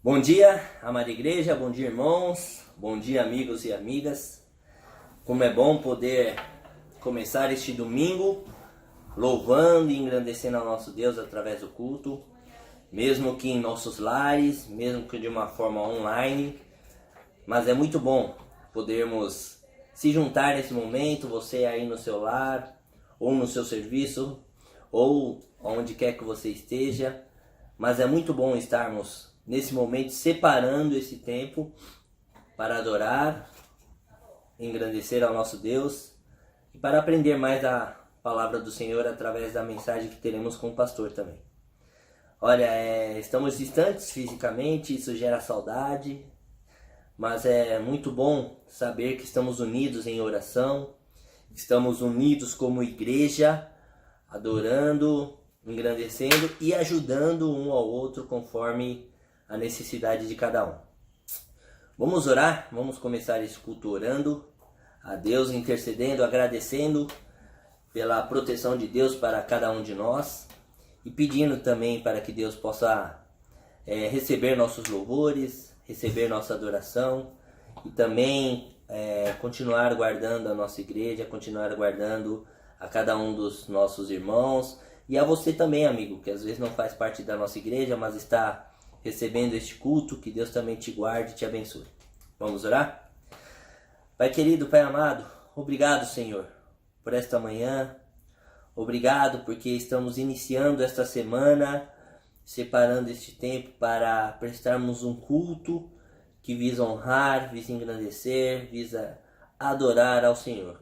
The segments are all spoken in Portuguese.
Bom dia, amada igreja, bom dia, irmãos, bom dia, amigos e amigas. Como é bom poder começar este domingo louvando e engrandecendo ao nosso Deus através do culto, mesmo que em nossos lares, mesmo que de uma forma online. Mas é muito bom podermos se juntar nesse momento, você aí no seu lar, ou no seu serviço, ou onde quer que você esteja. Mas é muito bom estarmos nesse momento separando esse tempo para adorar, engrandecer ao nosso Deus e para aprender mais a palavra do Senhor através da mensagem que teremos com o pastor também. Olha, estamos distantes fisicamente, isso gera saudade, mas é muito bom saber que estamos unidos em oração, estamos unidos como igreja, adorando, engrandecendo e ajudando um ao outro conforme a necessidade de cada um. Vamos orar, vamos começar esse culto orando a Deus, intercedendo, agradecendo pela proteção de Deus para cada um de nós e pedindo também para que Deus possa receber nossos louvores, receber nossa adoração e também continuar guardando a nossa igreja, continuar guardando a cada um dos nossos irmãos e a você também, amigo, que às vezes não faz parte da nossa igreja, mas está recebendo este culto, que Deus também te guarde e te abençoe. Vamos orar? Pai querido, Pai amado, obrigado, Senhor, por esta manhã. Obrigado porque estamos iniciando esta semana, separando este tempo para prestarmos um culto que visa honrar, visa engrandecer, visa adorar ao Senhor,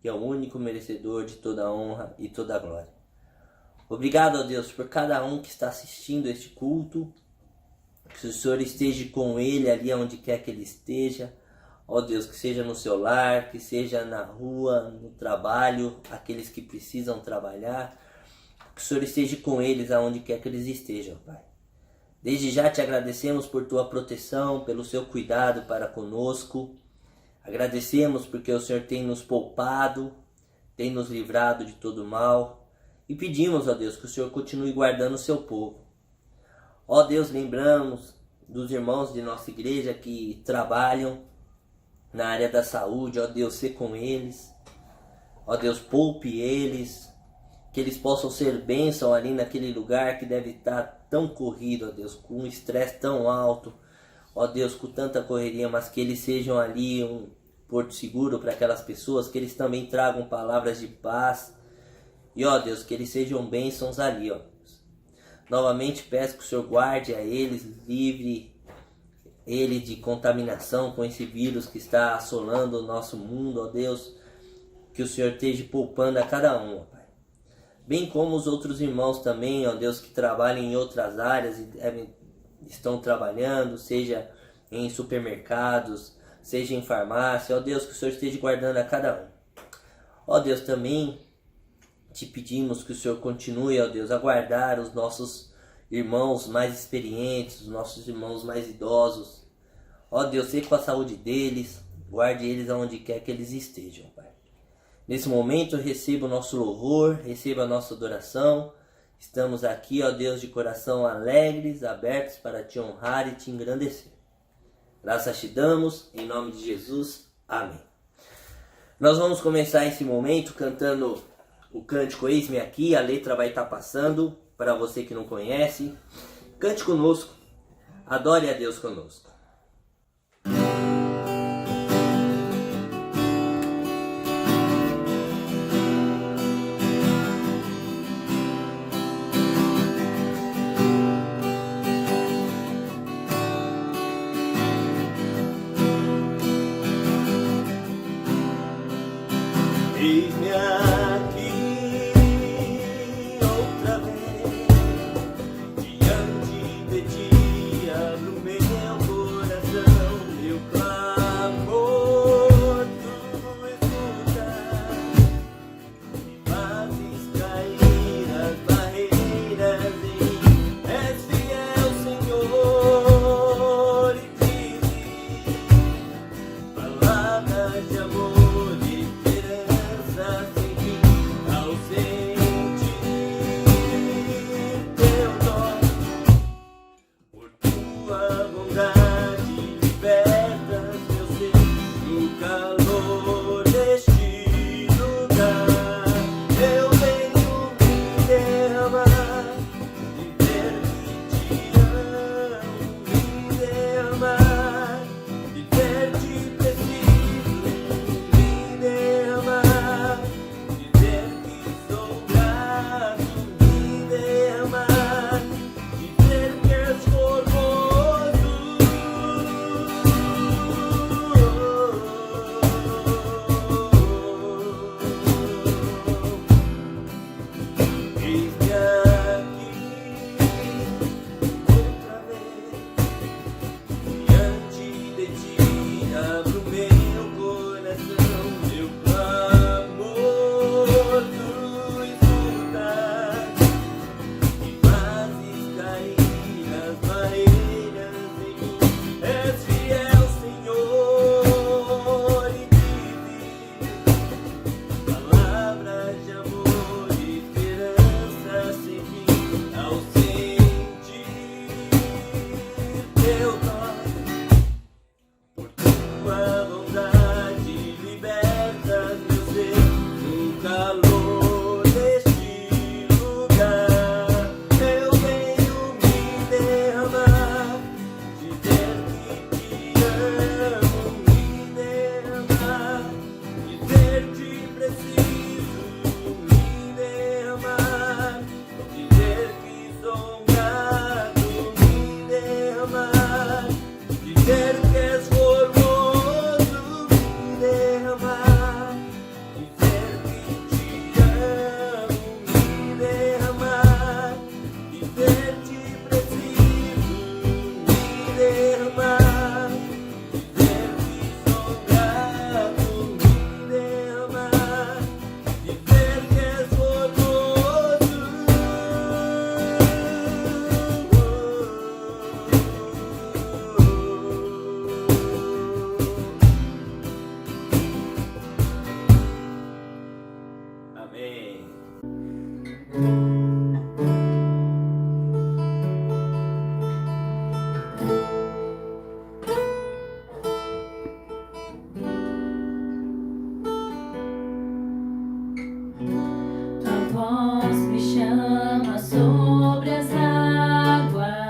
que é o único merecedor de toda a honra e toda a glória. Obrigado, ó Deus, por cada um que está assistindo este culto, que o Senhor esteja com ele ali onde quer que ele esteja. Ó Deus, que seja no seu lar, que seja na rua, no trabalho, aqueles que precisam trabalhar. Que o Senhor esteja com eles aonde quer que eles estejam, Pai. Desde já te agradecemos por tua proteção, pelo seu cuidado para conosco. Agradecemos porque o Senhor tem nos poupado, tem nos livrado de todo mal. E pedimos, ó Deus, que o Senhor continue guardando o seu povo. Ó Deus, lembramos dos irmãos de nossa igreja que trabalham na área da saúde. Ó Deus, sê com eles. Ó Deus, poupe eles. Que eles possam ser bênção ali naquele lugar que deve estar tão corrido, ó Deus, com um estresse tão alto. Ó Deus, com tanta correria, mas que eles sejam ali um porto seguro para aquelas pessoas. Que eles também tragam palavras de paz. E ó Deus, que eles sejam bênçãos ali, ó. Novamente peço que o Senhor guarde a eles, livre ele de contaminação com esse vírus que está assolando o nosso mundo, ó Deus. Que o Senhor esteja poupando a cada um, ó Pai. Bem como os outros irmãos também, ó Deus, que trabalham em outras áreas e estão trabalhando, seja em supermercados, seja em farmácia. Ó Deus, que o Senhor esteja guardando a cada um. Ó Deus, também te pedimos que o Senhor continue, ó Deus, a guardar os nossos irmãos mais experientes, os nossos irmãos mais idosos. Ó Deus, seja com a saúde deles, guarde eles aonde quer que eles estejam, Pai. Nesse momento, receba o nosso louvor, receba a nossa adoração. Estamos aqui, ó Deus, de coração alegres, abertos para te honrar e te engrandecer. Graças te damos, em nome de Jesus. Amém. Nós vamos começar esse momento cantando o cântico Eis-me Aqui. A letra vai estar passando para você que não conhece. Cante conosco, adore a Deus conosco. Eis-me aqui outra vez, diante de ti abro meu coração. teu toque, por tua bondade libertas meu ser no calor deste lugar. Eu venho me derramar, dizer que te amo, me derramar, dizer que preciso, me derramar, dizer que sou grato, me derramar, dizer que és formoso, me derramar, dizer que te amo, me derramar, dizer que preciso, me derramar, dizer que sou grato, me derramar, dizer que és formoso. Amém. Tua voz me chama sobre as águas,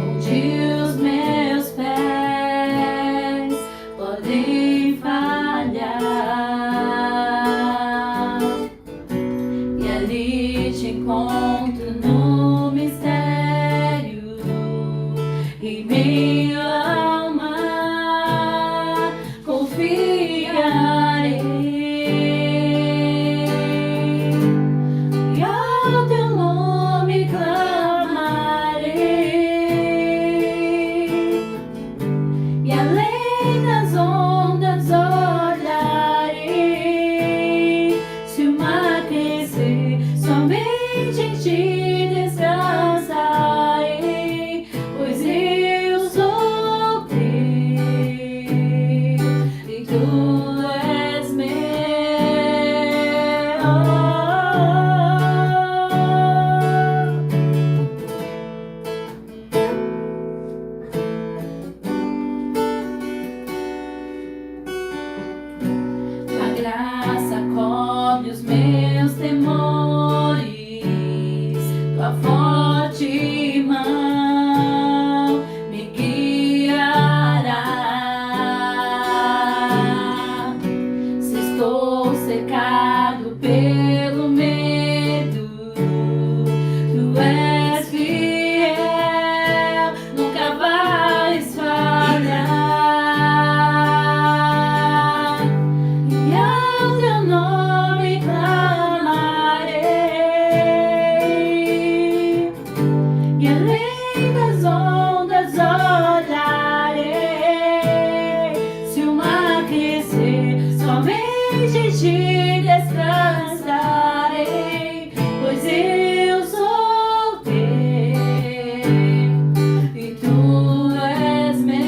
onde os meus pés podem falhar. E ali te encontro no mistério, em meio ao mar, confiarei. E ao teu nome clamarei, e além das ondas olharei. Se o mar crescer, somente em ti descansarei, pois eu sou teu e tu és meu. A graça cobre os meus temores, tua forte mão me guiará. Se estou cercado pelo medo, tu és fiel, nunca vais falhar. E ao teu nome clamarei, e além das ondas olharei. Se o mar crescer, somente em ti descansarei, pois eu sou teu e tu és meu.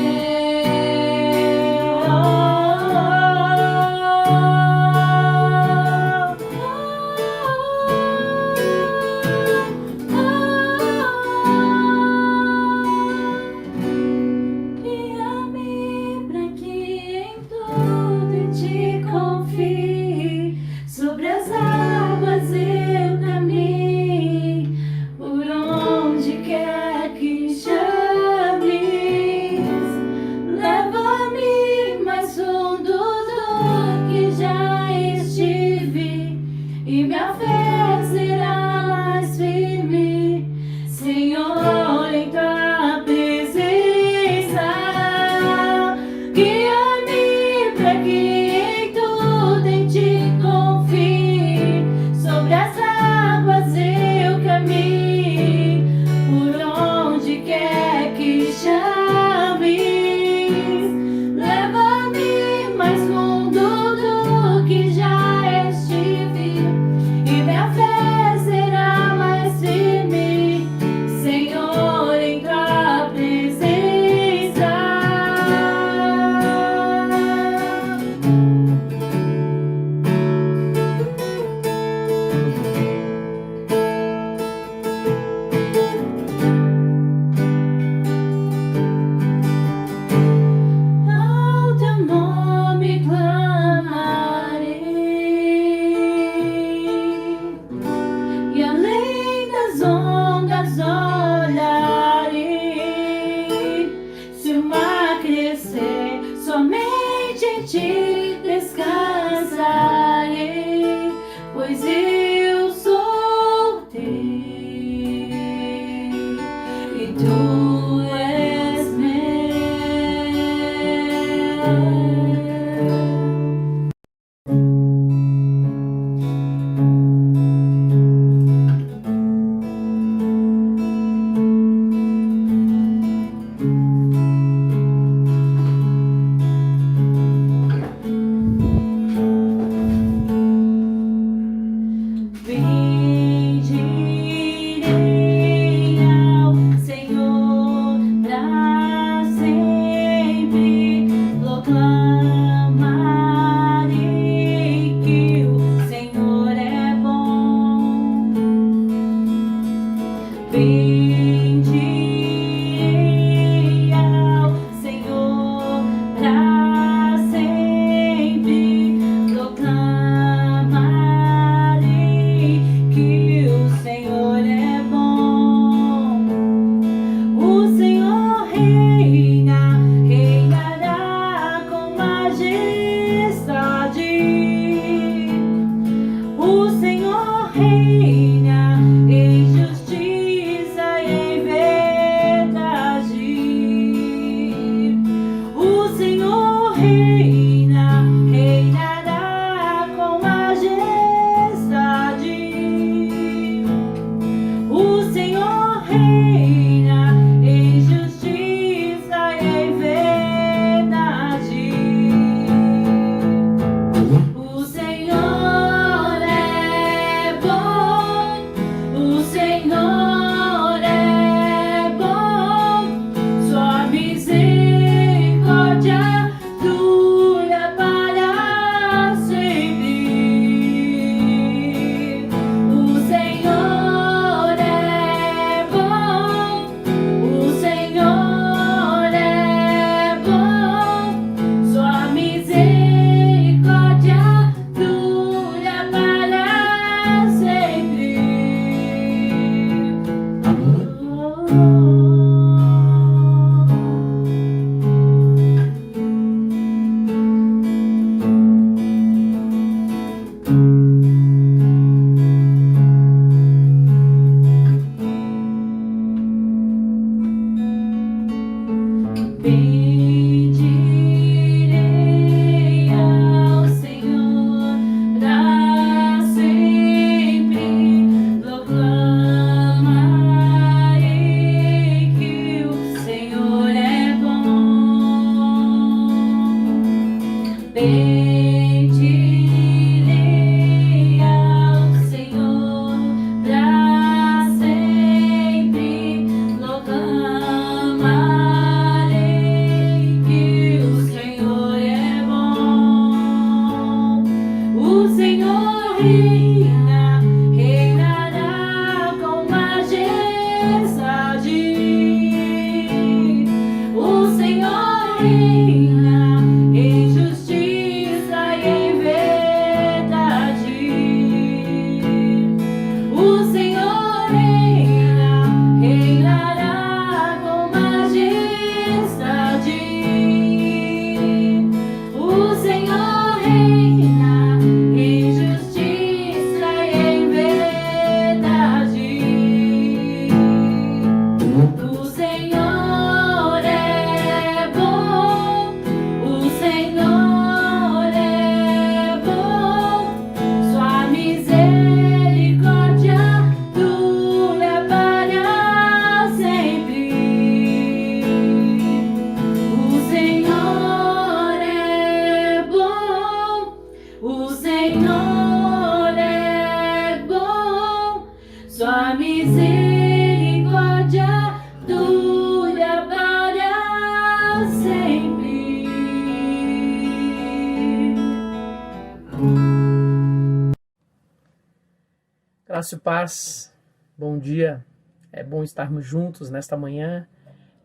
Graça e paz, bom dia. É bom estarmos juntos nesta manhã,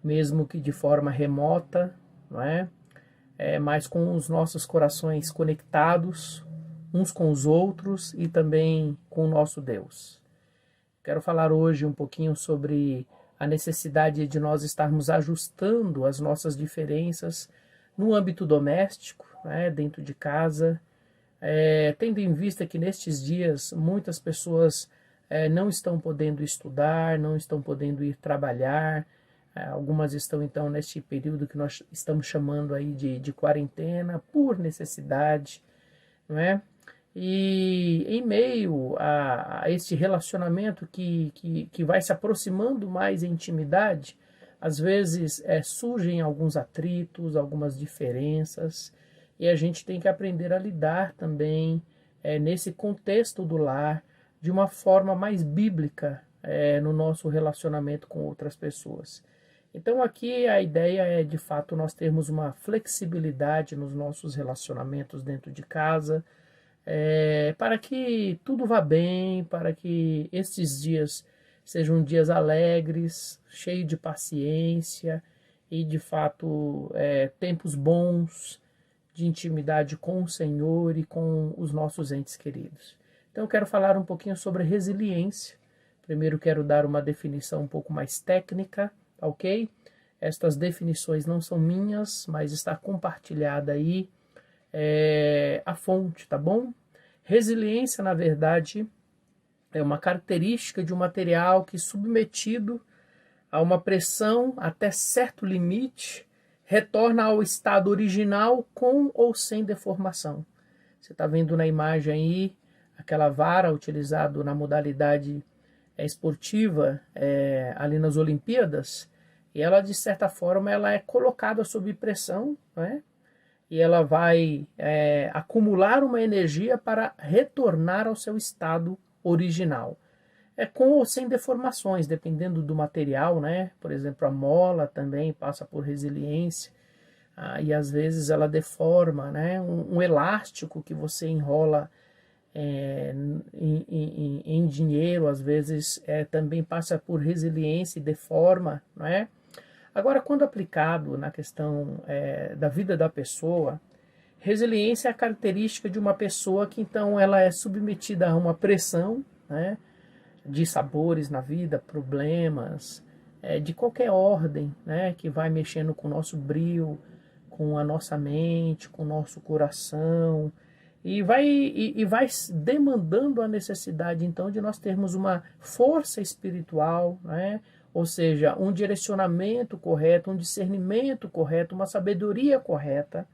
mesmo que de forma remota, não é? Mas com os nossos corações conectados uns com os outros e também com o nosso Deus. Quero falar hoje um pouquinho sobre a necessidade de nós estarmos ajustando as nossas diferenças no âmbito doméstico, né, dentro de casa, tendo em vista que nestes dias muitas pessoas não estão podendo estudar, não estão podendo ir trabalhar, algumas estão então neste período que nós estamos chamando aí de quarentena por necessidade, não é? E em meio a este relacionamento que vai se aproximando mais em intimidade, às vezes surgem alguns atritos, algumas diferenças, e a gente tem que aprender a lidar também nesse contexto do lar de uma forma mais bíblica no nosso relacionamento com outras pessoas. Então aqui a ideia é de fato nós termos uma flexibilidade nos nossos relacionamentos dentro de casa, para que tudo vá bem, para que estes dias sejam dias alegres, cheios de paciência e de fato tempos bons de intimidade com o Senhor e com os nossos entes queridos. Então eu quero falar um pouquinho sobre resiliência. Primeiro quero dar uma definição um pouco mais técnica, ok? Estas definições não são minhas, mas está compartilhada aí a fonte, tá bom? Resiliência, na verdade, é uma característica de um material que, submetido a uma pressão até certo limite, retorna ao estado original com ou sem deformação. Você está vendo na imagem aí aquela vara utilizada na modalidade esportiva ali nas Olimpíadas, e ela, de certa forma, ela é colocada sob pressão, né? E ela vai acumular uma energia para retornar ao seu estado original. Com ou sem deformações, dependendo do material, né? Por exemplo, a mola também passa por resiliência, e às vezes ela deforma, né? Um elástico que você enrola em dinheiro, às vezes também passa por resiliência e deforma, não é? Agora, quando aplicado na questão da vida da pessoa, resiliência é a característica de uma pessoa que então ela é submetida a uma pressão, né, de sabores na vida, problemas, de qualquer ordem, né, que vai mexendo com o nosso brio, com a nossa mente, com o nosso coração, e vai demandando a necessidade então de nós termos uma força espiritual, né, ou seja, um direcionamento correto, um discernimento correto, uma sabedoria correta,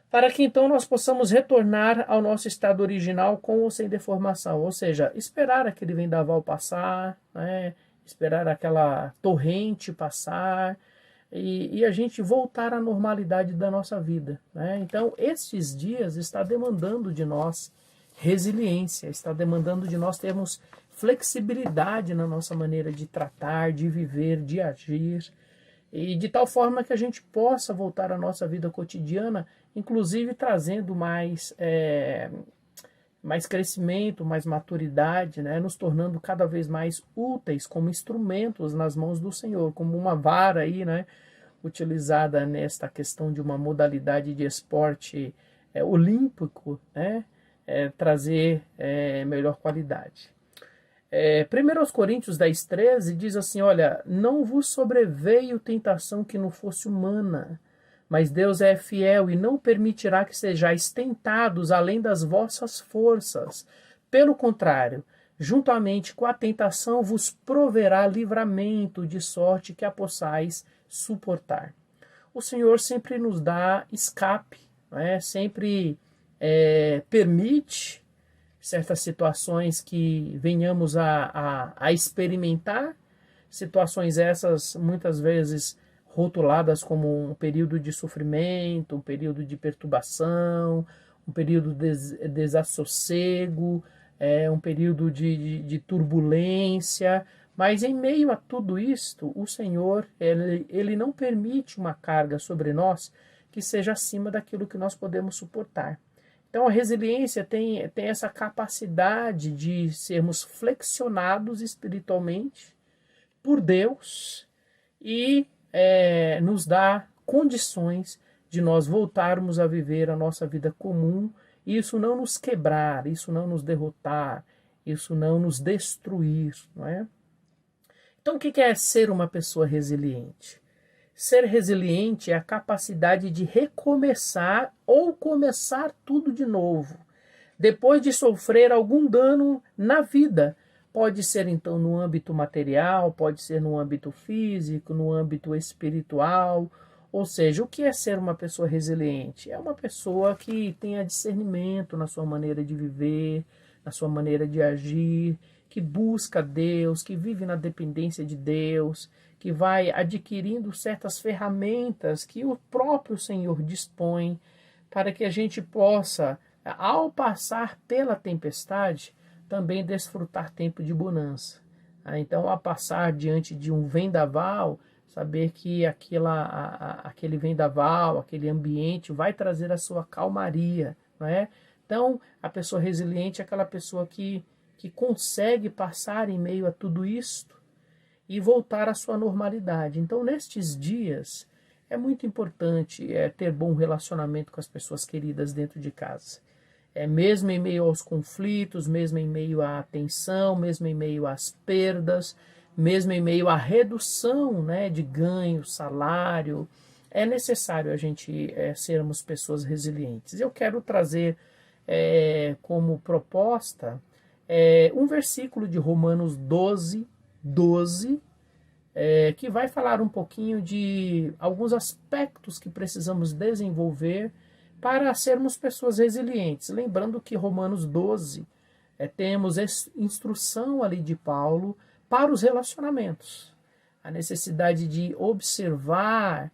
para que então nós possamos retornar ao nosso estado original com ou sem deformação, ou seja, esperar aquele vendaval passar, né, esperar aquela torrente passar e a gente voltar à normalidade da nossa vida, né? Então, esses dias está demandando de nós resiliência, está demandando de nós termos flexibilidade na nossa maneira de tratar, de viver, de agir, e de tal forma que a gente possa voltar à nossa vida cotidiana, inclusive trazendo mais crescimento, mais maturidade, né? Nos tornando cada vez mais úteis como instrumentos nas mãos do Senhor, como uma vara aí, né? Utilizada nesta questão de uma modalidade de esporte olímpico, né? Trazer melhor qualidade. 1 Coríntios 10:13 diz assim, olha, não vos sobreveio tentação que não fosse humana, mas Deus é fiel e não permitirá que sejais tentados além das vossas forças. Pelo contrário, juntamente com a tentação vos proverá livramento, de sorte que a possais suportar. O Senhor sempre nos dá escape, né? Sempre permite certas situações que venhamos a experimentar, situações essas muitas vezes rotuladas como um período de sofrimento, um período de perturbação, um período de desassossego, um período de turbulência, mas em meio a tudo isto, o Senhor, ele não permite uma carga sobre nós que seja acima daquilo que nós podemos suportar. Então a resiliência tem essa capacidade de sermos flexionados espiritualmente por Deus e nos dá condições de nós voltarmos a viver a nossa vida comum, e isso não nos quebrar, isso não nos derrotar, isso não nos destruir, não é? Então o que é ser uma pessoa resiliente? Ser resiliente é a capacidade de recomeçar ou começar tudo de novo, depois de sofrer algum dano na vida. Pode ser então no âmbito material, pode ser no âmbito físico, no âmbito espiritual. Ou seja, o que é ser uma pessoa resiliente? É uma pessoa que tenha discernimento na sua maneira de viver, na sua maneira de agir, que busca Deus, que vive na dependência de Deus, que vai adquirindo certas ferramentas que o próprio Senhor dispõe para que a gente possa, ao passar pela tempestade, também desfrutar tempo de bonança. Então, ao passar diante de um vendaval, saber que aquele vendaval, aquele ambiente vai trazer a sua calmaria, não é? Então, a pessoa resiliente é aquela pessoa que consegue passar em meio a tudo isto e voltar à sua normalidade. Então, nestes dias, é muito importante ter bom relacionamento com as pessoas queridas dentro de casa. Mesmo em meio aos conflitos, mesmo em meio à tensão, mesmo em meio às perdas, mesmo em meio à redução, né, de ganho, salário, é necessário a gente sermos pessoas resilientes. Eu quero trazer como proposta um versículo de Romanos 12, que vai falar um pouquinho de alguns aspectos que precisamos desenvolver para sermos pessoas resilientes. Lembrando que Romanos 12 temos instrução ali de Paulo para os relacionamentos. A necessidade de observar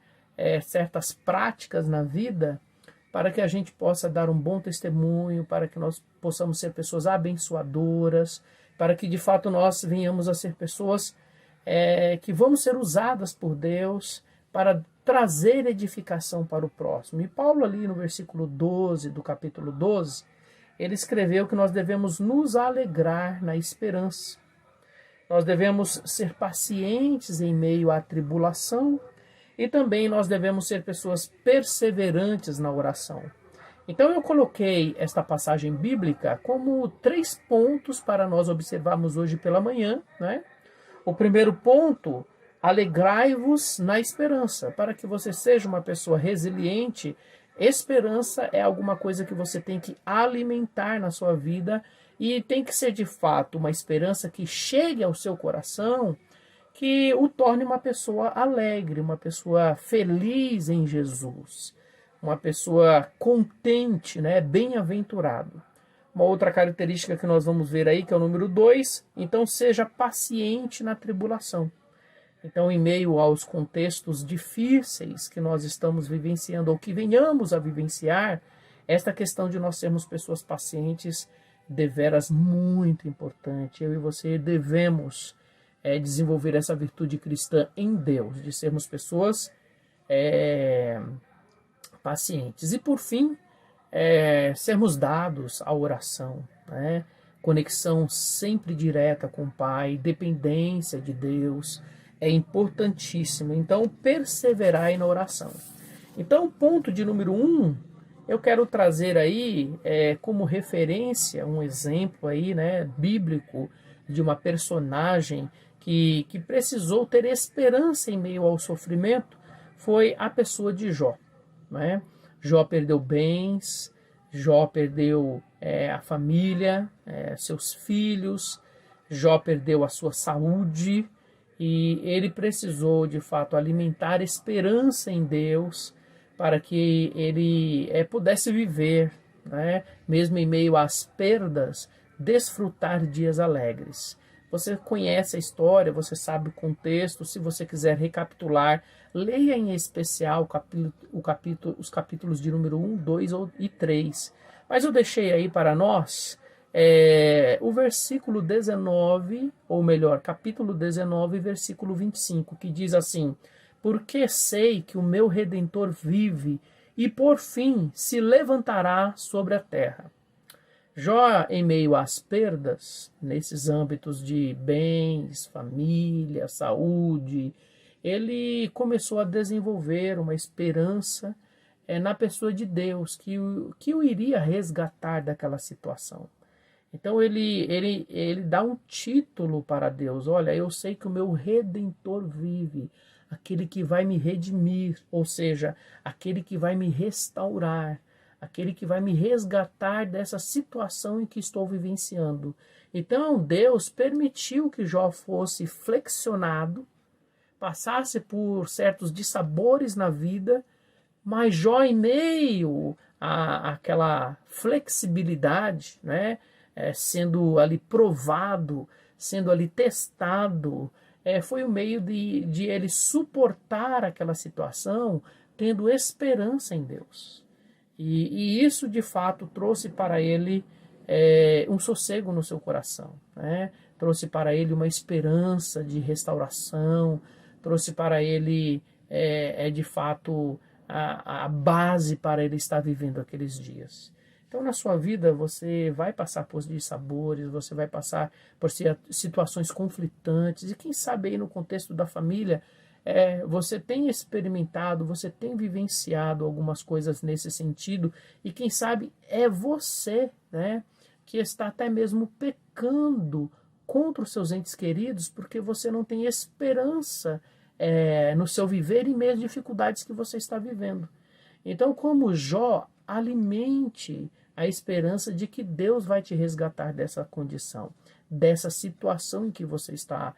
certas práticas na vida para que a gente possa dar um bom testemunho, para que nós possamos ser pessoas abençoadoras, para que de fato nós venhamos a ser pessoas que vamos ser usadas por Deus para trazer edificação para o próximo. E Paulo ali no versículo 12 do capítulo 12, ele escreveu que nós devemos nos alegrar na esperança. Nós devemos ser pacientes em meio à tribulação e também nós devemos ser pessoas perseverantes na oração. Então eu coloquei esta passagem bíblica como 3 pontos para nós observarmos hoje pela manhã, né? O primeiro ponto: alegrai-vos na esperança. Para que você seja uma pessoa resiliente, esperança é alguma coisa que você tem que alimentar na sua vida e tem que ser de fato uma esperança que chegue ao seu coração, que o torne uma pessoa alegre, uma pessoa feliz em Jesus, uma pessoa contente, né? Bem-aventurado. Uma outra característica que nós vamos ver aí, que é o número 2, então seja paciente na tribulação. Então, em meio aos contextos difíceis que nós estamos vivenciando, ou que venhamos a vivenciar, esta questão de nós sermos pessoas pacientes, deveras muito importante. Eu e você devemos desenvolver essa virtude cristã em Deus, de sermos pessoas pacientes. E por fim, sermos dados à oração, né? Conexão sempre direta com o Pai, dependência de Deus, é importantíssimo. Então, perseverai na oração. Então, o ponto de número 1, eu quero trazer aí como referência um exemplo aí, né, bíblico de uma personagem que precisou ter esperança em meio ao sofrimento, foi a pessoa de Jó, né? Jó perdeu bens, Jó perdeu a família, seus filhos, Jó perdeu a sua saúde, e ele precisou, de fato, alimentar esperança em Deus para que ele pudesse viver, né, mesmo em meio às perdas, desfrutar dias alegres. Você conhece a história, você sabe o contexto. Se você quiser recapitular, leia em especial os capítulos de número 1, 2 e 3. Mas eu deixei aí para nós o versículo 19, ou melhor, capítulo 19, versículo 25, que diz assim: porque sei que o meu Redentor vive, e por fim se levantará sobre a terra. Jó, em meio às perdas, nesses âmbitos de bens, família, saúde, ele começou a desenvolver uma esperança na pessoa de Deus, que o iria resgatar daquela situação. Então ele dá um título para Deus. Olha, eu sei que o meu Redentor vive, aquele que vai me redimir, ou seja, aquele que vai me restaurar, aquele que vai me resgatar dessa situação em que estou vivenciando. Então Deus permitiu que Jó fosse flexionado, passasse por certos dissabores na vida, mas Jó, em meio àquela flexibilidade, né, sendo ali provado, sendo ali testado, foi o meio de ele suportar aquela situação, tendo esperança em Deus. E isso, de fato, trouxe para ele um sossego no seu coração, né? Trouxe para ele uma esperança de restauração, trouxe para ele, de fato, a base para ele estar vivendo aqueles dias. Então, na sua vida, você vai passar por dissabores, você vai passar por situações conflitantes, e quem sabe aí no contexto da família, você tem experimentado, você tem vivenciado algumas coisas nesse sentido, e quem sabe é você, né, que está até mesmo pecando contra os seus entes queridos, porque você não tem esperança no seu viver em meio às dificuldades que você está vivendo. Então, como Jó, alimente a esperança de que Deus vai te resgatar dessa condição, dessa situação em que você está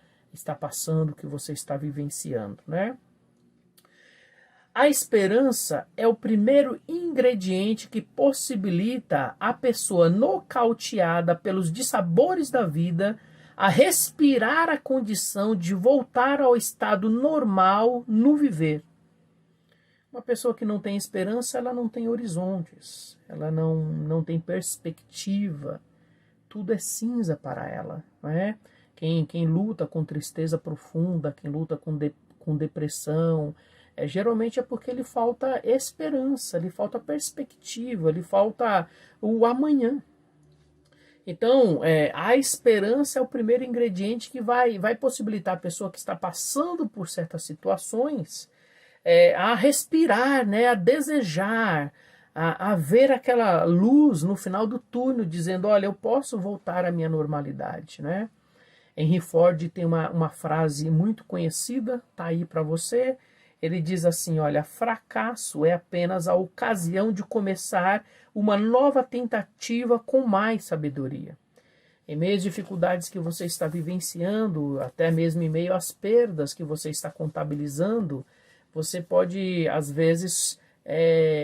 passando, que você está vivenciando, né? A esperança é o primeiro ingrediente que possibilita a pessoa nocauteada pelos dissabores da vida a respirar a condição de voltar ao estado normal no viver. Uma pessoa que não tem esperança, ela não tem horizontes, ela não tem perspectiva, tudo é cinza para ela, não é? Quem luta com tristeza profunda, quem luta com depressão, geralmente é porque lhe falta esperança, lhe falta perspectiva, lhe falta o amanhã. Então, a esperança é o primeiro ingrediente que vai possibilitar a pessoa que está passando por certas situações a respirar, né, a desejar, a ver aquela luz no final do túnel, dizendo, olha, eu posso voltar à minha normalidade, né? Henry Ford tem uma frase muito conhecida, tá aí para você. Ele diz assim, olha, fracasso é apenas a ocasião de começar uma nova tentativa com mais sabedoria. Em meio às dificuldades que você está vivenciando, até mesmo em meio às perdas que você está contabilizando, você pode, às vezes,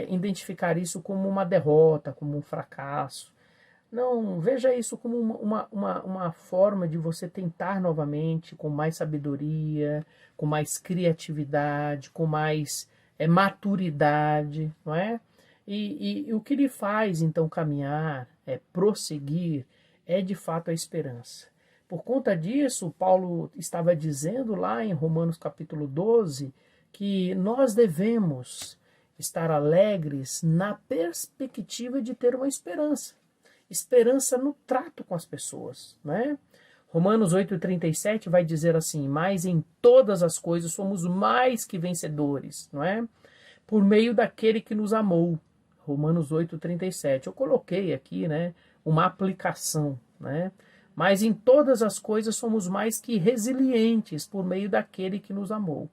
identificar isso como uma derrota, como um fracasso. Não, veja isso como uma forma de você tentar novamente, com mais sabedoria, com mais criatividade, com mais maturidade, não é? E o que lhe faz, então, caminhar, prosseguir, é de fato a esperança. Por conta disso, Paulo estava dizendo lá em Romanos capítulo 12, que nós devemos estar alegres na perspectiva de ter uma esperança. Esperança no trato com as pessoas, né? Romanos 8,37 vai dizer assim, mas em todas as coisas somos mais que vencedores, não é? Por meio daquele que nos amou. Romanos 8,37. Eu coloquei aqui, né, uma aplicação, né? Mas em todas as coisas somos mais que resilientes por meio daquele que nos amou.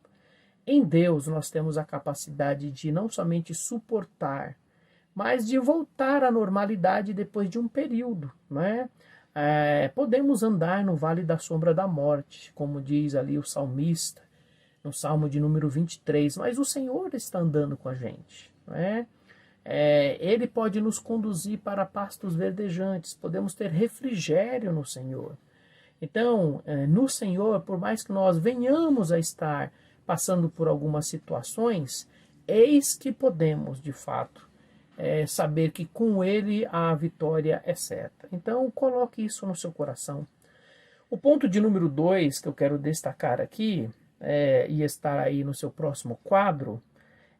Em Deus nós temos a capacidade de não somente suportar, mas de voltar à normalidade depois de um período, né? Podemos andar no vale da sombra da morte, como diz ali o salmista, no Salmo de número 23, mas o Senhor está andando com a gente, né? Ele pode nos conduzir para pastos verdejantes, podemos ter refrigério no Senhor. Então, no Senhor, por mais que nós venhamos a estar passando por algumas situações, eis que podemos, de fato, saber que com Ele a vitória é certa. Então, coloque isso no seu coração. O ponto de número 2 que eu quero destacar aqui, e estar aí no seu próximo quadro,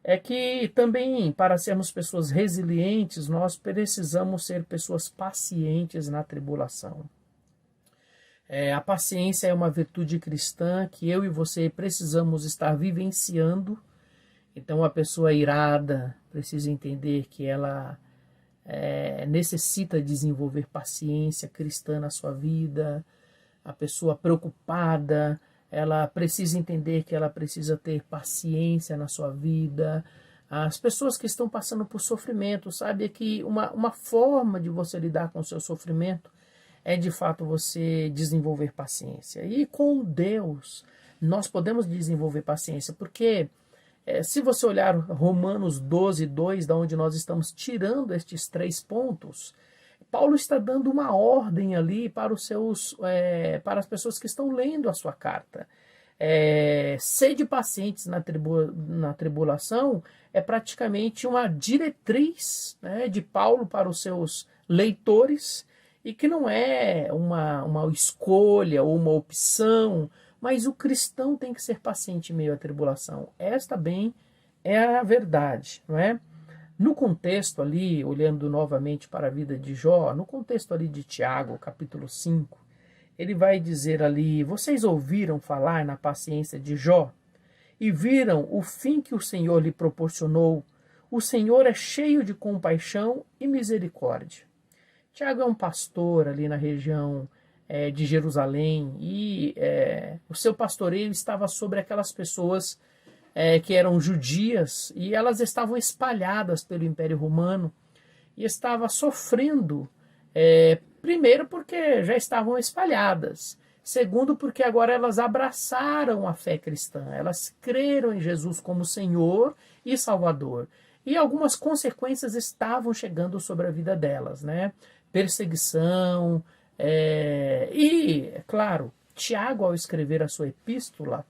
é que também, para sermos pessoas resilientes, nós precisamos ser pessoas pacientes na tribulação. A paciência é uma virtude cristã que eu e você precisamos estar vivenciando. Então, a pessoa irada precisa entender que ela necessita desenvolver paciência cristã na sua vida. A pessoa preocupada, ela precisa entender que ela precisa ter paciência na sua vida. As pessoas que estão passando por sofrimento, sabe que uma forma de você lidar com o seu sofrimento é de fato você desenvolver paciência. E com Deus nós podemos desenvolver paciência, porque se você olhar Romanos 12:2, da onde nós estamos tirando estes 3 pontos, Paulo está dando uma ordem ali para para as pessoas que estão lendo a sua carta. Sede pacientes na tribulação é praticamente uma diretriz, né, de Paulo para os seus leitores, e que não é uma escolha ou uma opção, mas o cristão tem que ser paciente em meio à tribulação. Esta bem é a verdade, não é? No contexto ali, olhando novamente para a vida de Jó, no contexto ali de Tiago, capítulo 5, ele vai dizer ali: vocês ouviram falar na paciência de Jó e viram o fim que o Senhor lhe proporcionou. O Senhor é cheio de compaixão e misericórdia. Tiago é um pastor ali na região de Jerusalém e o seu pastoreio estava sobre aquelas pessoas que eram judias, e elas estavam espalhadas pelo Império Romano e estava sofrendo, primeiro porque já estavam espalhadas, segundo porque agora elas abraçaram a fé cristã, elas creram em Jesus como Senhor e Salvador, e algumas consequências estavam chegando sobre a vida delas, né? Perseguição, e, é claro, Tiago, ao escrever a sua epístola,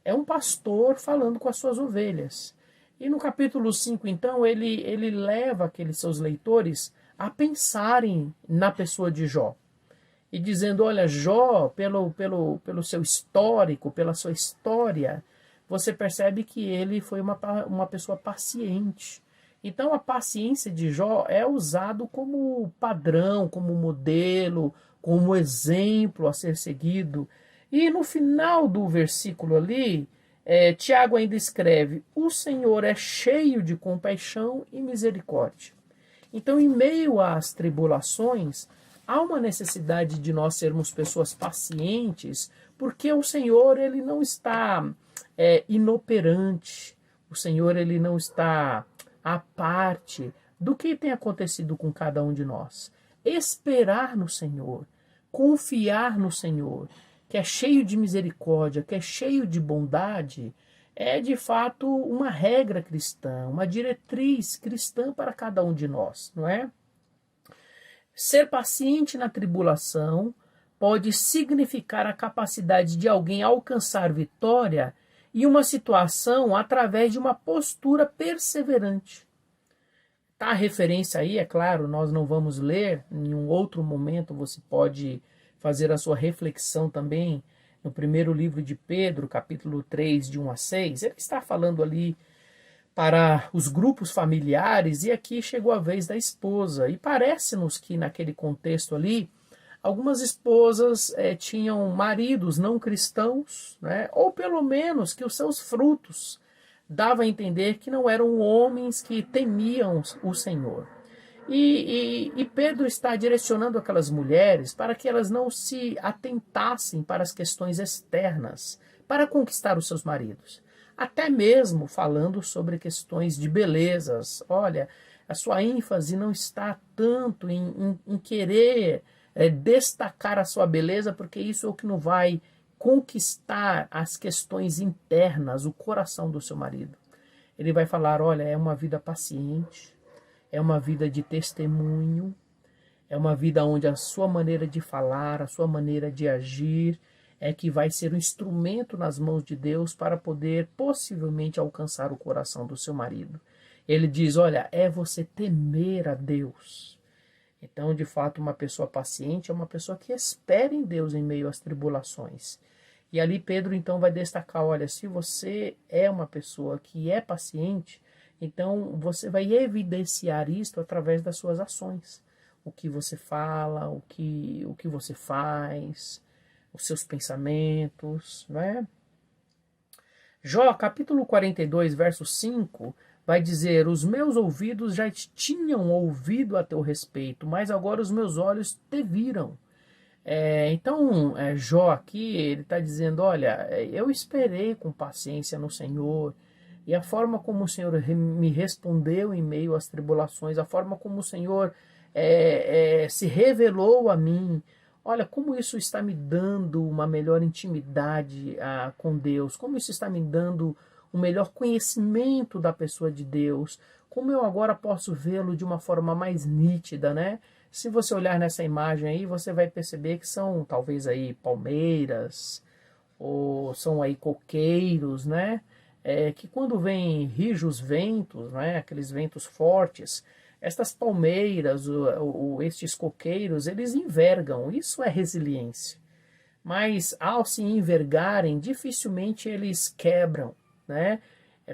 é um pastor falando com as suas ovelhas. E no capítulo 5, então, ele leva aqueles seus leitores a pensarem na pessoa de Jó. E dizendo: olha, Jó, pelo seu histórico, pela sua história, você percebe que ele foi uma pessoa paciente. Então a paciência de Jó é usado como padrão, como modelo, como exemplo a ser seguido. E no final do versículo ali, Tiago ainda escreve: o Senhor é cheio de compaixão e misericórdia. Então, em meio às tribulações, há uma necessidade de nós sermos pessoas pacientes, porque o Senhor ele não está inoperante, o Senhor ele não está à parte do que tem acontecido com cada um de nós. Esperar no Senhor, confiar no Senhor, que é cheio de misericórdia, que é cheio de bondade, é de fato uma regra cristã, uma diretriz cristã para cada um de nós, não é? Ser paciente na tribulação pode significar a capacidade de alguém alcançar vitória em uma situação através de uma postura perseverante. Tá a referência aí, é claro, nós não vamos ler, em um outro momento você pode fazer a sua reflexão também no primeiro livro de Pedro, capítulo 3, de 1 a 6. Ele está falando ali para os grupos familiares, e aqui chegou a vez da esposa. E parece-nos que naquele contexto ali, algumas esposas tinham maridos não cristãos, né? Ou pelo menos que os seus frutos davam a entender que não eram homens que temiam o Senhor. E Pedro está direcionando aquelas mulheres para que elas não se atentassem para as questões externas, para conquistar os seus maridos. Até mesmo falando sobre questões de belezas. Olha, a sua ênfase não está tanto em querer destacar a sua beleza, porque isso é o que não vai conquistar as questões internas, o coração do seu marido. Ele vai falar: olha, é uma vida paciente, é uma vida de testemunho, é uma vida onde a sua maneira de falar, a sua maneira de agir é que vai ser um instrumento nas mãos de Deus para poder possivelmente alcançar o coração do seu marido. Ele diz: olha, é você temer a Deus. Então, de fato, uma pessoa paciente é uma pessoa que espera em Deus em meio às tribulações. E ali Pedro então vai destacar: olha, se você é uma pessoa que é paciente, Então, você vai evidenciar isto através das suas ações. O que você fala, o que você faz, os seus pensamentos, não é? Jó, capítulo 42, verso 5, vai dizer: os meus ouvidos já tinham ouvido a teu respeito, mas agora os meus olhos te viram. Então, Jó aqui, ele está dizendo, olha, eu esperei com paciência no Senhor, e a forma como o Senhor me respondeu em meio às tribulações, a forma como o Senhor se revelou a mim, olha, como isso está me dando uma melhor intimidade com Deus, como isso está me dando um melhor conhecimento da pessoa de Deus, como eu agora posso vê-lo de uma forma mais nítida, né? Se você olhar nessa imagem aí, você vai perceber que são talvez aí palmeiras, ou são aí coqueiros, né? Que quando vem rijos ventos, né? Aqueles ventos fortes, estas palmeiras, estes coqueiros, eles envergam, isso é resiliência. Mas ao se envergarem, dificilmente eles quebram, né?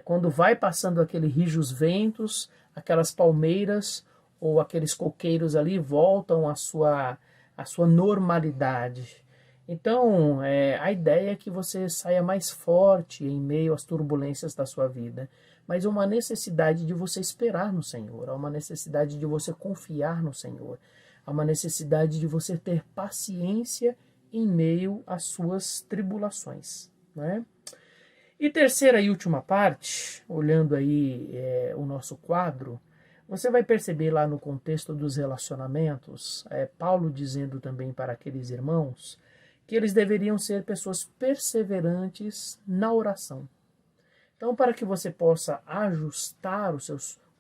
Quando vai passando aqueles rijos ventos, aquelas palmeiras ou aqueles coqueiros ali voltam à sua normalidade. Então, a ideia é que você saia mais forte em meio às turbulências da sua vida. Mas é uma necessidade de você esperar no Senhor, há uma necessidade de você confiar no Senhor, há uma necessidade de você ter paciência em meio às suas tribulações, né? E terceira e última parte, olhando aí o nosso quadro, você vai perceber lá no contexto dos relacionamentos, Paulo dizendo também para aqueles irmãos que eles deveriam ser pessoas perseverantes na oração. Então, para que você possa ajustar os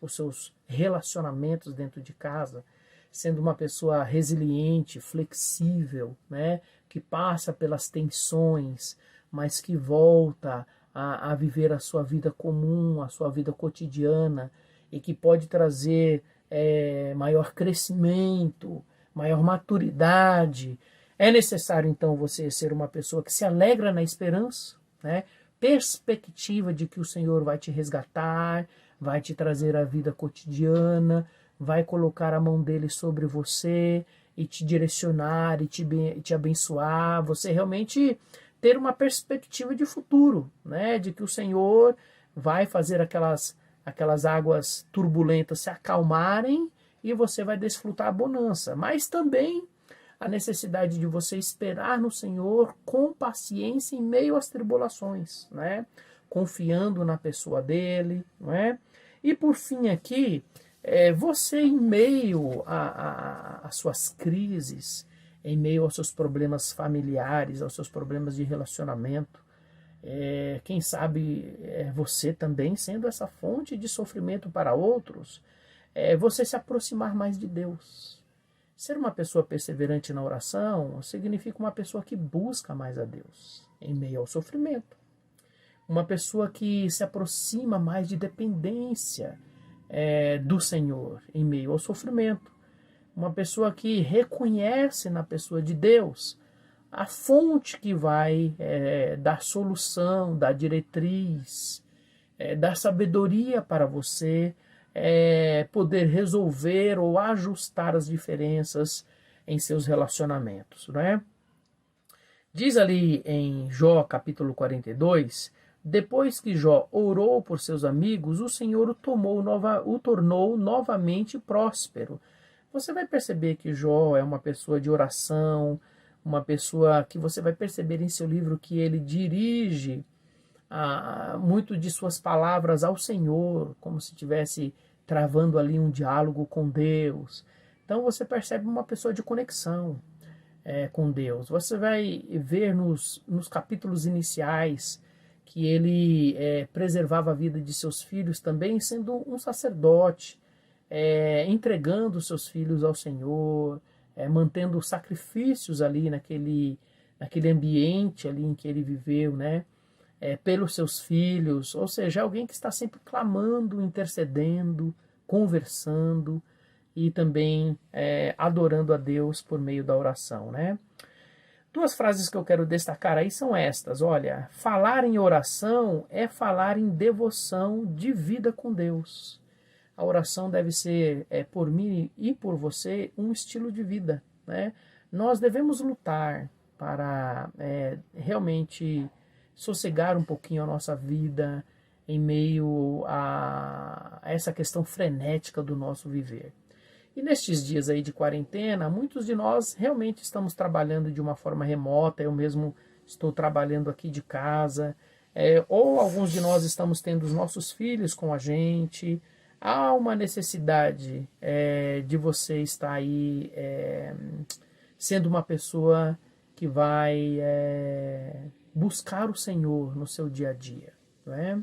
seus relacionamentos dentro de casa, sendo uma pessoa resiliente, flexível, né, que passa pelas tensões, mas que volta a viver a sua vida comum, a sua vida cotidiana, e que pode trazer maior crescimento, maior maturidade. É necessário, então, você ser uma pessoa que se alegra na esperança, né? Perspectiva de que o Senhor vai te resgatar, vai te trazer a vida cotidiana, vai colocar a mão dele sobre você e te direcionar e te abençoar. Você realmente ter uma perspectiva de futuro, né? De que o Senhor vai fazer aquelas águas turbulentas se acalmarem e você vai desfrutar a bonança. Mas também a necessidade de você esperar no Senhor com paciência em meio às tribulações, né? Confiando na pessoa dele, não é? E por fim aqui, você em meio às suas crises, em meio aos seus problemas familiares, aos seus problemas de relacionamento, quem sabe você também sendo essa fonte de sofrimento para outros, você se aproximar mais de Deus. Ser uma pessoa perseverante na oração significa uma pessoa que busca mais a Deus em meio ao sofrimento. Uma pessoa que se aproxima mais de dependência do Senhor em meio ao sofrimento. Uma pessoa que reconhece na pessoa de Deus a fonte que vai dar solução, dar diretriz, dar sabedoria para você poder resolver ou ajustar as diferenças em seus relacionamentos, né? Diz ali em Jó capítulo 42, depois que Jó orou por seus amigos, o Senhor o tornou novamente próspero. Você vai perceber que Jó é uma pessoa de oração, uma pessoa que você vai perceber em seu livro que ele dirige muito de suas palavras ao Senhor, como se estivesse travando ali um diálogo com Deus. Então você percebe uma pessoa de conexão com Deus. Você vai ver nos capítulos iniciais que ele preservava a vida de seus filhos também, sendo um sacerdote, entregando seus filhos ao Senhor, mantendo sacrifícios ali naquele ambiente ali em que ele viveu, né? Pelos seus filhos, ou seja, alguém que está sempre clamando, intercedendo, conversando e também adorando a Deus por meio da oração, né? Duas frases que eu quero destacar aí são estas. Olha, falar em oração é falar em devoção de vida com Deus. A oração deve ser, por mim e por você, um estilo de vida, né? Nós devemos lutar para realmente sossegar um pouquinho a nossa vida em meio a essa questão frenética do nosso viver. E nestes dias aí de quarentena, muitos de nós realmente estamos trabalhando de uma forma remota. Eu mesmo estou trabalhando aqui de casa, ou alguns de nós estamos tendo os nossos filhos com a gente. Há uma necessidade de você estar aí sendo uma pessoa que vai buscar o Senhor no seu dia a dia, não é?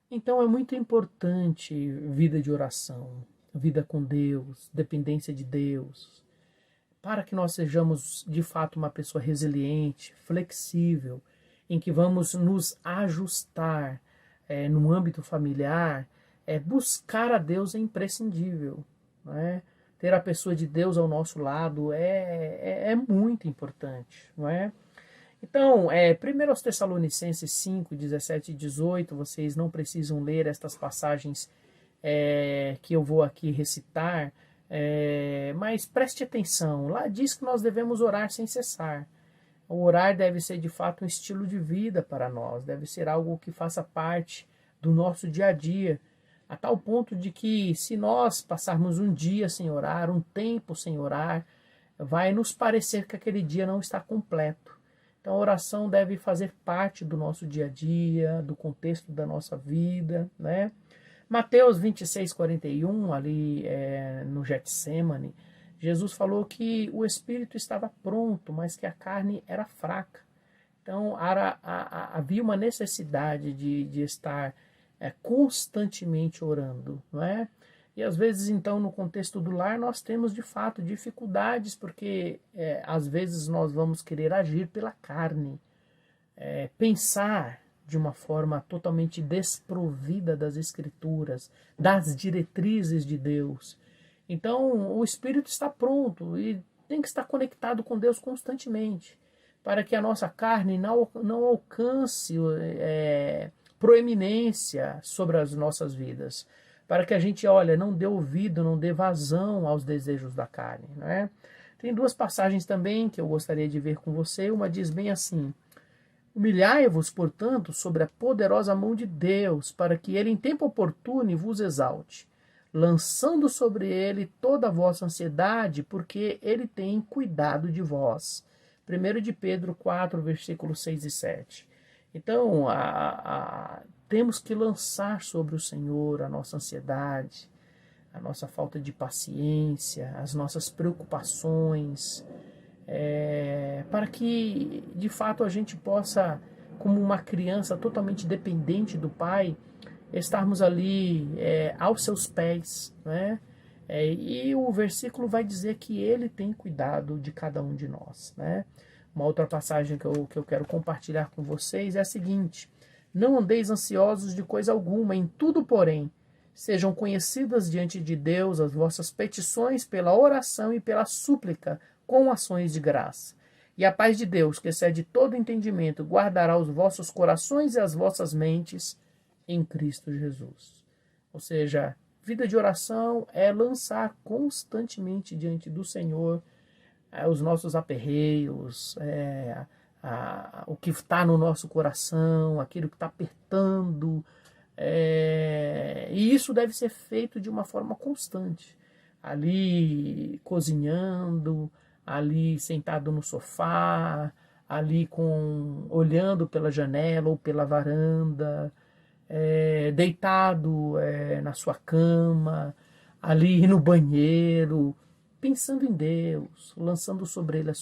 Então é muito importante vida de oração, vida com Deus, dependência de Deus, para que nós sejamos de fato uma pessoa resiliente, flexível, em que vamos nos ajustar no âmbito familiar. Buscar a Deus é imprescindível, não é? Ter a pessoa de Deus ao nosso lado é muito importante, não é? Então, 1 Tessalonicenses 5, 17 e 18, vocês não precisam ler estas passagens que eu vou aqui recitar, mas preste atenção. Lá diz que nós devemos orar sem cessar. O orar deve ser de fato um estilo de vida para nós, deve ser algo que faça parte do nosso dia a dia, a tal ponto de que se nós passarmos um dia sem orar, um tempo sem orar, vai nos parecer que aquele dia não está completo. Então a oração deve fazer parte do nosso dia a dia, do contexto da nossa vida, né? Mateus 26, 41, ali no Getsemane, Jesus falou que o espírito estava pronto, mas que a carne era fraca. Então havia uma necessidade de estar constantemente orando, não é? E às vezes, então, no contexto do lar, nós temos de fato dificuldades, porque às vezes nós vamos querer agir pela carne, pensar de uma forma totalmente desprovida das Escrituras, das diretrizes de Deus. Então, o Espírito está pronto e tem que estar conectado com Deus constantemente, para que a nossa carne não alcance proeminência sobre as nossas vidas, para que a gente, não dê ouvido, não dê vazão aos desejos da carne, não é? Tem duas passagens também que eu gostaria de ver com você. Uma diz bem assim: humilhai-vos, portanto, sobre a poderosa mão de Deus, para que ele em tempo oportuno vos exalte, lançando sobre ele toda a vossa ansiedade, porque ele tem cuidado de vós. 1 de Pedro 4, versículos 6 e 7. Então, temos que lançar sobre o Senhor a nossa ansiedade, a nossa falta de paciência, as nossas preocupações, para que, de fato, a gente possa, como uma criança totalmente dependente do Pai, estarmos ali aos seus pés, né? E o versículo vai dizer que Ele tem cuidado de cada um de nós, né? Uma outra passagem que eu quero compartilhar com vocês é a seguinte: não andeis ansiosos de coisa alguma, em tudo, porém, sejam conhecidas diante de Deus as vossas petições pela oração e pela súplica, com ações de graça. E a paz de Deus, que excede todo entendimento, guardará os vossos corações e as vossas mentes em Cristo Jesus. Ou seja, vida de oração é lançar constantemente diante do Senhor os nossos aperreios, o que está no nosso coração, aquilo que está apertando. E isso deve ser feito de uma forma constante. Ali cozinhando, ali sentado no sofá, ali olhando pela janela ou pela varanda, deitado na sua cama, ali no banheiro, pensando em Deus, lançando sobre Ele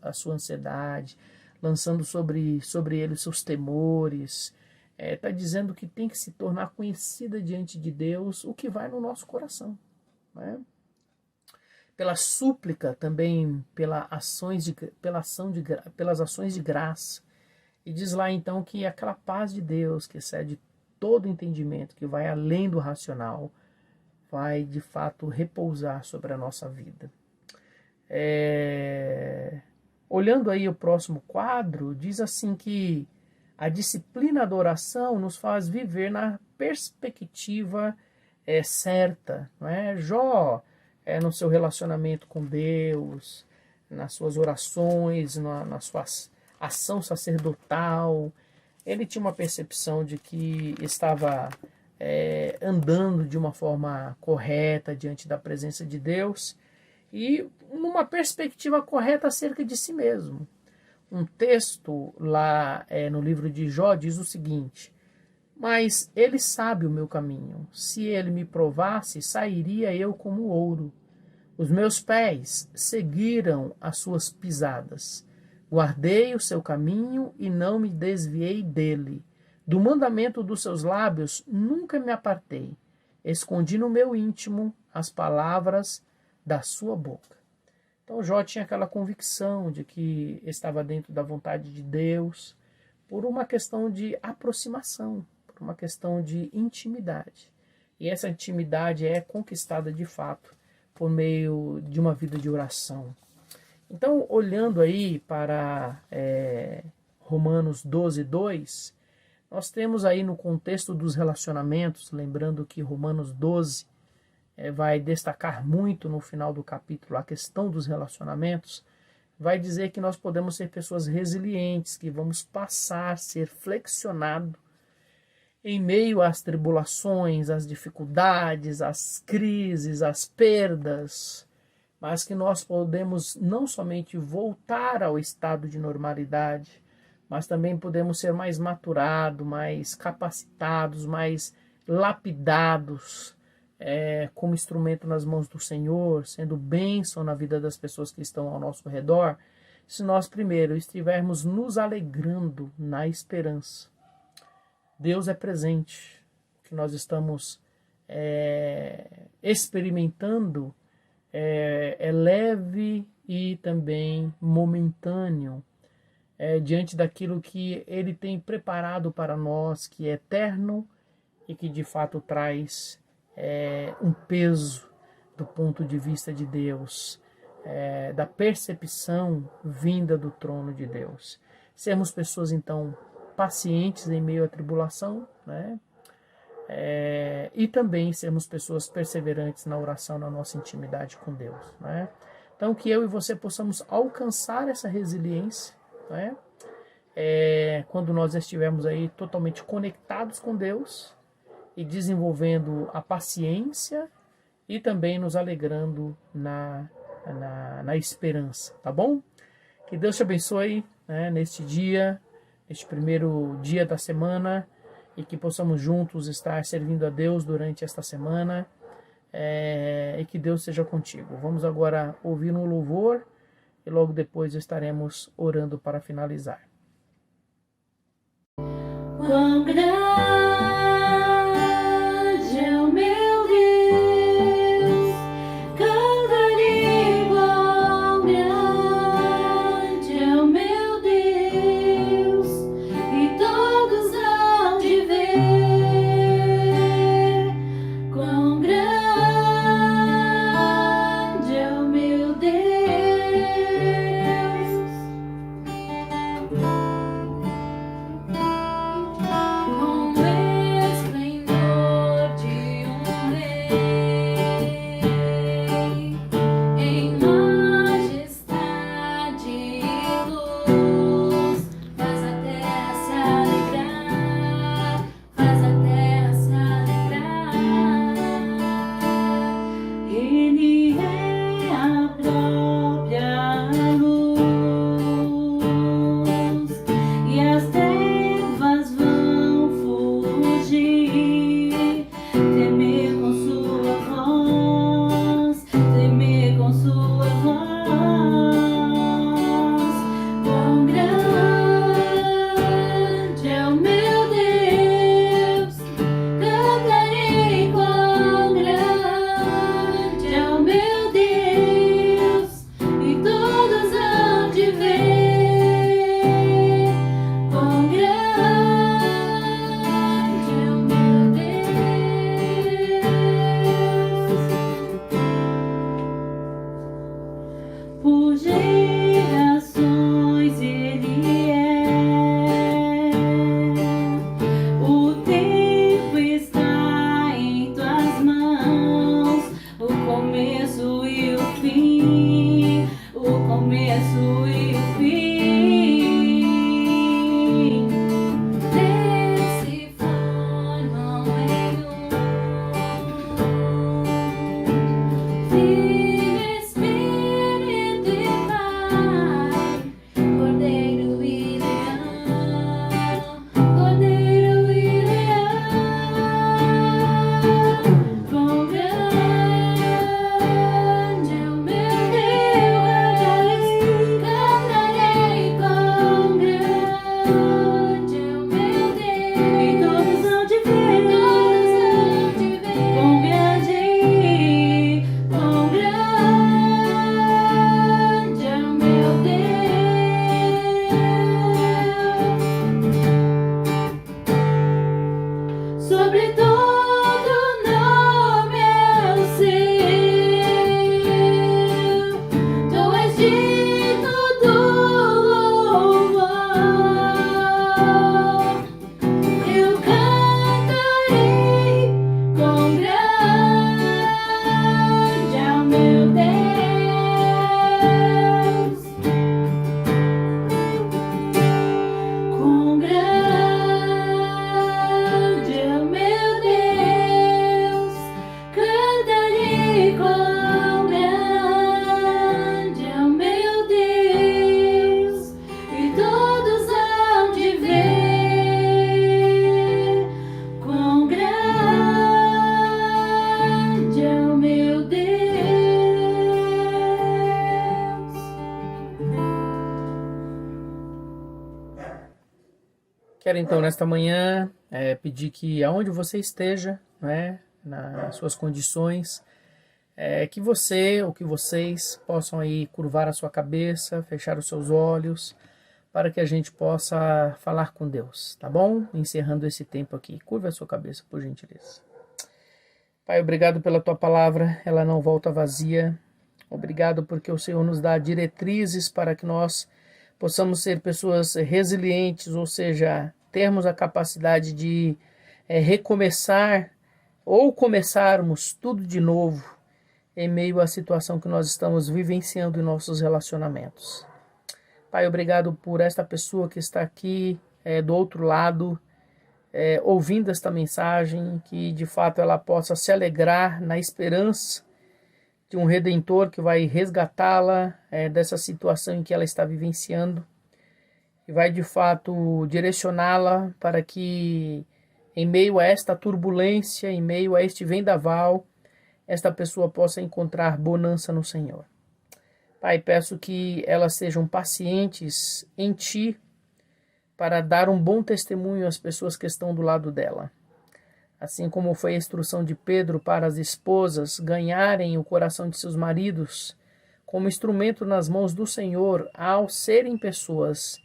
a sua ansiedade, lançando sobre Ele os seus temores. Está dizendo que tem que se tornar conhecida diante de Deus o que vai no nosso coração, né? Pela súplica também, pelas ações de graça. E diz lá então que aquela paz de Deus que excede todo entendimento, que vai além do racional, vai de fato repousar sobre a nossa vida. Olhando aí o próximo quadro, diz assim que a disciplina da oração nos faz viver na perspectiva certa, não é? Jó, no seu relacionamento com Deus, nas suas orações, na sua ação sacerdotal, ele tinha uma percepção de que estava andando de uma forma correta diante da presença de Deus e numa perspectiva correta acerca de si mesmo. Um texto lá no livro de Jó diz o seguinte: mas ele sabe o meu caminho. Se ele me provasse, sairia eu como ouro. Os meus pés seguiram as suas pisadas. Guardei o seu caminho e não me desviei dele. Do mandamento dos seus lábios nunca me apartei. Escondi no meu íntimo as palavras da sua boca. Então Jó tinha aquela convicção de que estava dentro da vontade de Deus por uma questão de aproximação, por uma questão de intimidade. E essa intimidade é conquistada de fato por meio de uma vida de oração. Então, olhando aí para Romanos 12, 2, nós temos aí no contexto dos relacionamentos, lembrando que Romanos 12 vai destacar muito no final do capítulo a questão dos relacionamentos, vai dizer que nós podemos ser pessoas resilientes, que vamos passar a ser flexionados em meio às tribulações, às dificuldades, às crises, às perdas, mas que nós podemos não somente voltar ao estado de normalidade, mas também podemos ser mais maturados, mais capacitados, mais lapidados, como instrumento nas mãos do Senhor, sendo bênção na vida das pessoas que estão ao nosso redor, se nós primeiro estivermos nos alegrando na esperança. Deus é presente, o que nós estamos experimentando é leve e também momentâneo, diante daquilo que Ele tem preparado para nós, que é eterno e que de fato traz um peso do ponto de vista de Deus, da percepção vinda do trono de Deus. Sermos pessoas, então, pacientes em meio à tribulação, né? E também sermos pessoas perseverantes na oração, na nossa intimidade com Deus, né? Então, que eu e você possamos alcançar essa resiliência, né? Quando nós estivermos aí totalmente conectados com Deus e desenvolvendo a paciência e também nos alegrando na esperança, tá bom? Que Deus te abençoe, né, neste dia, este primeiro dia da semana, e que possamos juntos estar servindo a Deus durante esta semana, e que Deus seja contigo. Vamos agora ouvir um louvor e logo depois estaremos orando para finalizar. Quão grande é o meu Deus, cantarei quão grande é o meu Deus, e todos hão de ver quão grande é o meu Deus. Com sobre todo nome é o seu. Tu és digno do louvor. Eu cantarei com grande ao meu Deus, com grande ao meu Deus, cantarei com grande ao meu Deus, e todos hão de ver com grande ao meu Deus. Quero então nesta manhã pedir que aonde você esteja, né, nas suas condições, que você ou que vocês possam aí curvar a sua cabeça, fechar os seus olhos, para que a gente possa falar com Deus, tá bom? Encerrando esse tempo aqui. Curva a sua cabeça, por gentileza. Pai, obrigado pela tua palavra, ela não volta vazia. Obrigado porque o Senhor nos dá diretrizes para que nós possamos ser pessoas resilientes, ou seja, termos a capacidade de recomeçar ou começarmos tudo de novo em meio à situação que nós estamos vivenciando em nossos relacionamentos. Pai, obrigado por esta pessoa que está aqui do outro lado, ouvindo esta mensagem, que de fato ela possa se alegrar na esperança de um Redentor que vai resgatá-la dessa situação em que ela está vivenciando e vai de fato direcioná-la para que em meio a esta turbulência, em meio a este vendaval, esta pessoa possa encontrar bonança no Senhor. Pai, peço que elas sejam pacientes em Ti para dar um bom testemunho às pessoas que estão do lado dela. Assim como foi a instrução de Pedro para as esposas ganharem o coração de seus maridos como instrumento nas mãos do Senhor, ao serem pessoas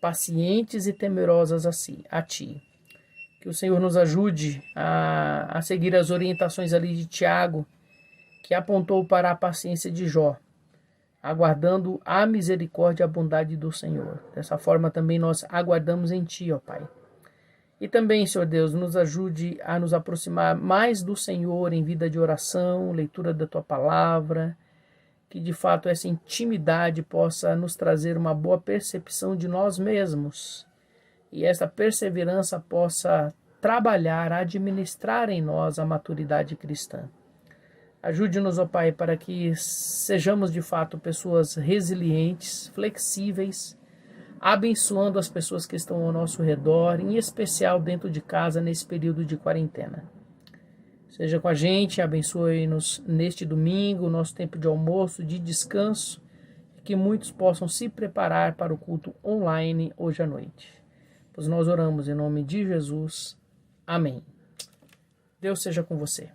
pacientes e temerosas a Ti. Que o Senhor nos ajude a seguir as orientações ali de Tiago, que apontou para a paciência de Jó, aguardando a misericórdia e a bondade do Senhor. Dessa forma também nós aguardamos em Ti, ó Pai. E também, Senhor Deus, nos ajude a nos aproximar mais do Senhor em vida de oração, leitura da Tua Palavra, que de fato essa intimidade possa nos trazer uma boa percepção de nós mesmos e essa perseverança possa trabalhar, administrar em nós a maturidade cristã. Ajude-nos, ó Pai, para que sejamos de fato pessoas resilientes, flexíveis, abençoando as pessoas que estão ao nosso redor, em especial dentro de casa nesse período de quarentena. Seja com a gente, abençoe-nos neste domingo, nosso tempo de almoço, de descanso, e que muitos possam se preparar para o culto online hoje à noite. Pois nós oramos em nome de Jesus. Amém. Deus seja com você.